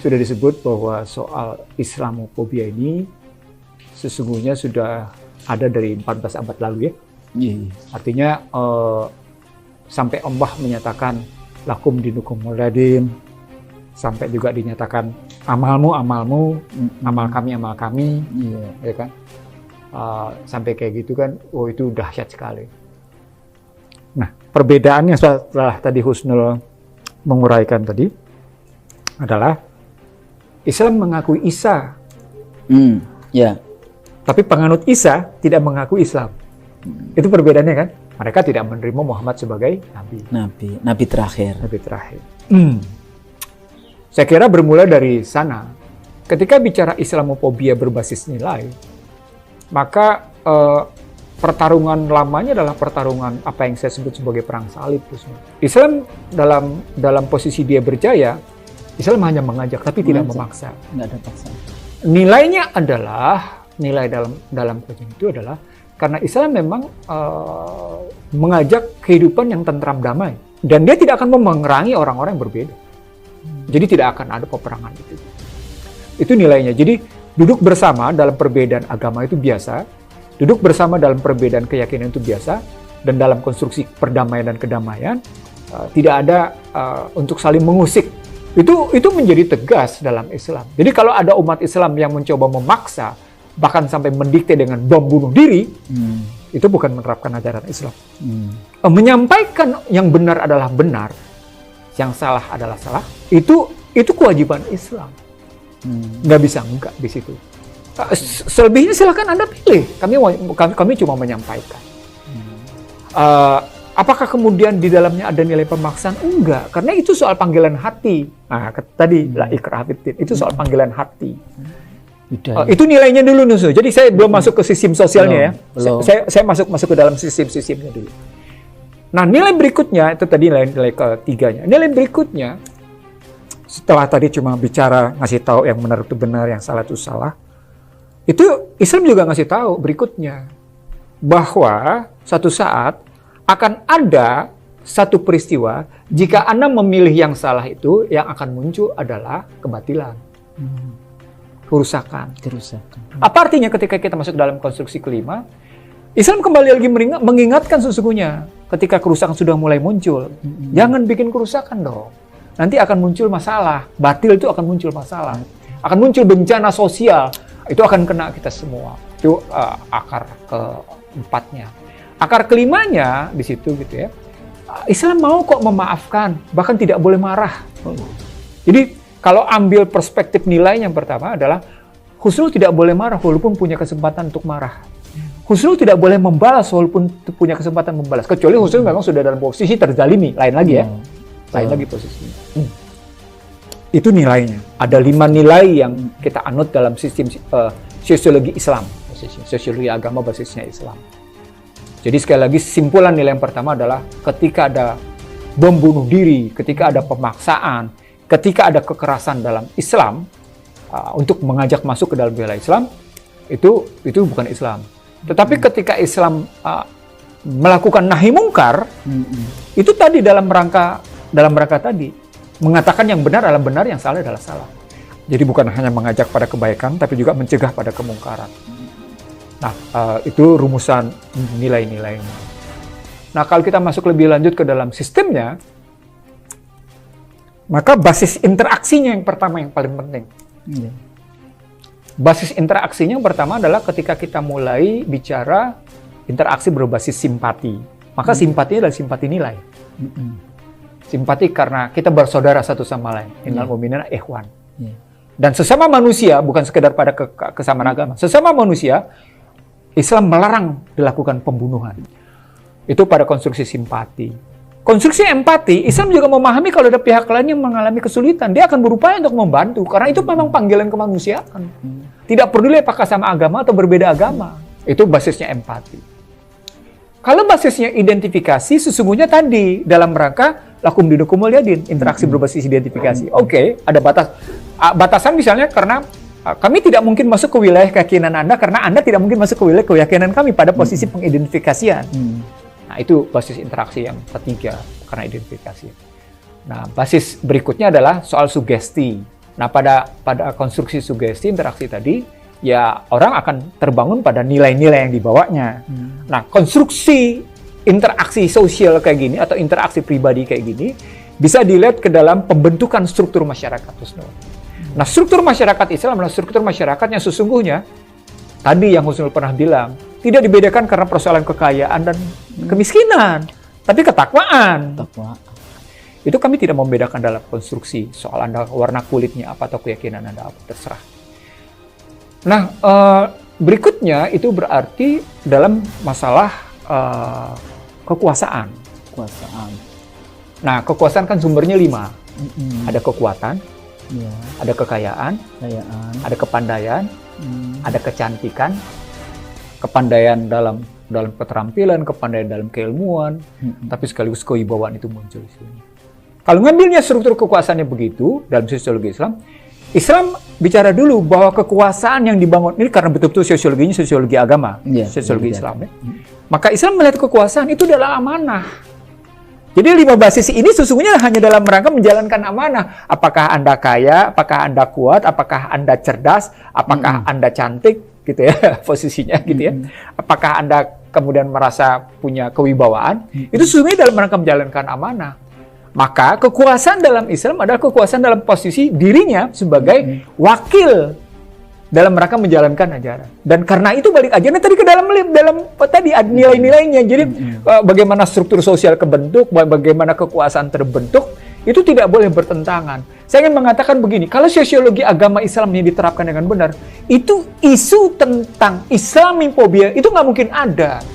sudah disebut bahwa soal Islamophobia ini sesungguhnya sudah ada dari 14 abad lalu ya. Artinya sampai Allah menyatakan lakum dinukum waliyadim, sampai juga dinyatakan amalmu, amal kami, ya kan? Sampai kayak gitu kan, itu dahsyat sekali. Nah, perbedaannya setelah tadi Husnul menguraikan tadi adalah Islam mengakui Isa, tapi penganut Isa tidak mengakui Islam. Itu perbedaannya kan? Mereka tidak menerima Muhammad sebagai nabi terakhir. Saya kira bermula dari sana. Ketika bicara Islamophobia berbasis nilai, maka pertarungan lamanya adalah pertarungan apa yang saya sebut sebagai perang salib. Islam dalam posisi dia berjaya, Islam hanya mengajak tapi tidak memaksa. Nggak ada paksaan. Nilainya adalah nilai dalam kajian itu adalah karena Islam memang mengajak kehidupan yang tentram damai dan dia tidak akan memerangi orang-orang yang berbeda. Jadi tidak akan ada peperangan itu. Itu nilainya. Jadi duduk bersama dalam perbedaan agama itu biasa, duduk bersama dalam perbedaan keyakinan itu biasa, dan dalam konstruksi perdamaian dan kedamaian tidak ada untuk saling mengusik. Itu menjadi tegas dalam Islam. Jadi kalau ada umat Islam yang mencoba memaksa, bahkan sampai mendikte dengan bom bunuh diri, itu bukan menerapkan ajaran Islam. Menyampaikan yang benar adalah benar, yang salah adalah salah, itu kewajiban Islam. Nggak bisa enggak di situ. Selebihnya silakan Anda pilih. Kami cuma menyampaikan. Apakah kemudian di dalamnya ada nilai pemaksaan? Enggak, karena itu soal panggilan hati. Nah, tadi la ikraha fiddin, itu soal panggilan hati. Itu nilainya dulu Nusu. Jadi saya belum masuk ke sistem sosialnya ya. Saya masuk ke dalam sistemnya dulu. Nah, nilai berikutnya itu tadi nilai ketiganya. Nilai berikutnya setelah tadi cuma bicara ngasih tahu yang benar itu benar, yang salah itu salah. Itu Islam juga ngasih tahu berikutnya bahwa suatu saat akan ada satu peristiwa jika Anda memilih yang salah itu yang akan muncul adalah kebatilan. Kerusakan. Apa artinya ketika kita masuk dalam konstruksi kelima? Islam kembali lagi mengingatkan sesungguhnya ketika kerusakan sudah mulai muncul, jangan bikin kerusakan dong. Nanti akan muncul masalah, batil itu akan muncul masalah, akan muncul bencana sosial, itu akan kena kita semua. Itu akar keempatnya. Akar kelimanya di situ gitu ya. Islam mau kok memaafkan, bahkan tidak boleh marah. Jadi kalau ambil perspektif nilai yang pertama adalah Husnul tidak boleh marah walaupun punya kesempatan untuk marah. Husnul tidak boleh membalas walaupun punya kesempatan membalas. Kecuali Husnul memang sudah dalam posisi terzalimi. Lain lagi ya. Lain lagi posisinya. Itu nilainya. Ada 5 nilai yang kita anut dalam sistem sosiologi Islam. Sosiologi agama basisnya Islam. Jadi sekali lagi simpulan nilai yang pertama adalah ketika ada bom bunuh diri, ketika ada pemaksaan, ketika ada kekerasan dalam Islam untuk mengajak masuk ke dalam wilayah Islam, itu bukan Islam. Tetapi ketika Islam melakukan nahi mungkar, itu tadi dalam rangka tadi mengatakan yang benar adalah benar, yang salah adalah salah. Jadi bukan hanya mengajak pada kebaikan, tapi juga mencegah pada kemungkaran. Nah, itu rumusan nilai-nilainya. Nah, kalau kita masuk lebih lanjut ke dalam sistemnya, maka basis interaksinya yang pertama yang paling penting. Basis interaksinya yang pertama adalah ketika kita mulai bicara interaksi berbasis simpati. Maka simpatinya adalah simpati nilai. Simpati karena kita bersaudara satu sama lain. Innal mu'minina ikhwan. Dan sesama manusia, bukan sekedar pada kesamaan agama. Sesama manusia, Islam melarang dilakukan pembunuhan. Itu pada konstruksi simpati. Konstruksi empati, Islam juga memahami kalau ada pihak lain yang mengalami kesulitan, dia akan berupaya untuk membantu, karena itu memang panggilan kemanusiaan. Tidak peduli apakah sama agama atau berbeda agama. Itu basisnya empati. Kalau basisnya identifikasi, sesungguhnya tadi dalam rangka lakum dinukum waliyadin, interaksi berbasis identifikasi. Oke, ada batasan misalnya karena kami tidak mungkin masuk ke wilayah keyakinan Anda karena Anda tidak mungkin masuk ke wilayah keyakinan kami pada posisi pengidentifikasian. Nah, itu basis interaksi yang ketiga karena identifikasi. Nah, basis berikutnya adalah soal sugesti. Nah, pada konstruksi sugesti interaksi tadi, ya orang akan terbangun pada nilai-nilai yang dibawanya. Nah, konstruksi interaksi sosial kayak gini atau interaksi pribadi kayak gini bisa dilihat ke dalam pembentukan struktur masyarakat Husnul. Nah, struktur masyarakat Islam adalah struktur masyarakat yang sesungguhnya tadi yang Husnul pernah bilang, tidak dibedakan karena persoalan kekayaan dan kemiskinan, tapi ketakwaan. Itu kami tidak membedakan dalam konstruksi soal Anda warna kulitnya apa atau keyakinan Anda apa, terserah. Nah, berikutnya itu berarti dalam masalah kekuasaan. Nah, kekuasaan kan sumbernya 5. Ada kekuatan, ada kekayaan, ada kepandaian, ada kecantikan, kepandaian dalam keterampilan, kepandaian dalam keilmuan, tapi sekaligus kewibawaan itu muncul di sini. Kalau ngambilnya struktur kekuasaannya begitu dalam sosiologi Islam bicara dulu bahwa kekuasaan yang dibangun ini karena betul-betul sosiologinya sosiologi agama, sosiologi Islam. Maka Islam melihat kekuasaan itu adalah amanah. Jadi 5 basis ini sesungguhnya hanya dalam rangka menjalankan amanah. Apakah Anda kaya, apakah Anda kuat, apakah Anda cerdas, apakah Anda cantik, gitu ya posisinya gitu ya. Apakah Anda kemudian merasa punya kewibawaan? Itu sesungguhnya dalam rangka menjalankan amanah. Maka kekuasaan dalam Islam adalah kekuasaan dalam posisi dirinya sebagai wakil dalam rangka menjalankan ajaran. Dan karena itu balik ajaran tadi ke dalam tadi nilai-nilainya. Jadi bagaimana struktur sosial kebentuk, bagaimana kekuasaan terbentuk, itu tidak boleh bertentangan. Saya ingin mengatakan begini, kalau sosiologi agama Islam ini diterapkan dengan benar, itu isu tentang Islamofobia itu nggak mungkin ada.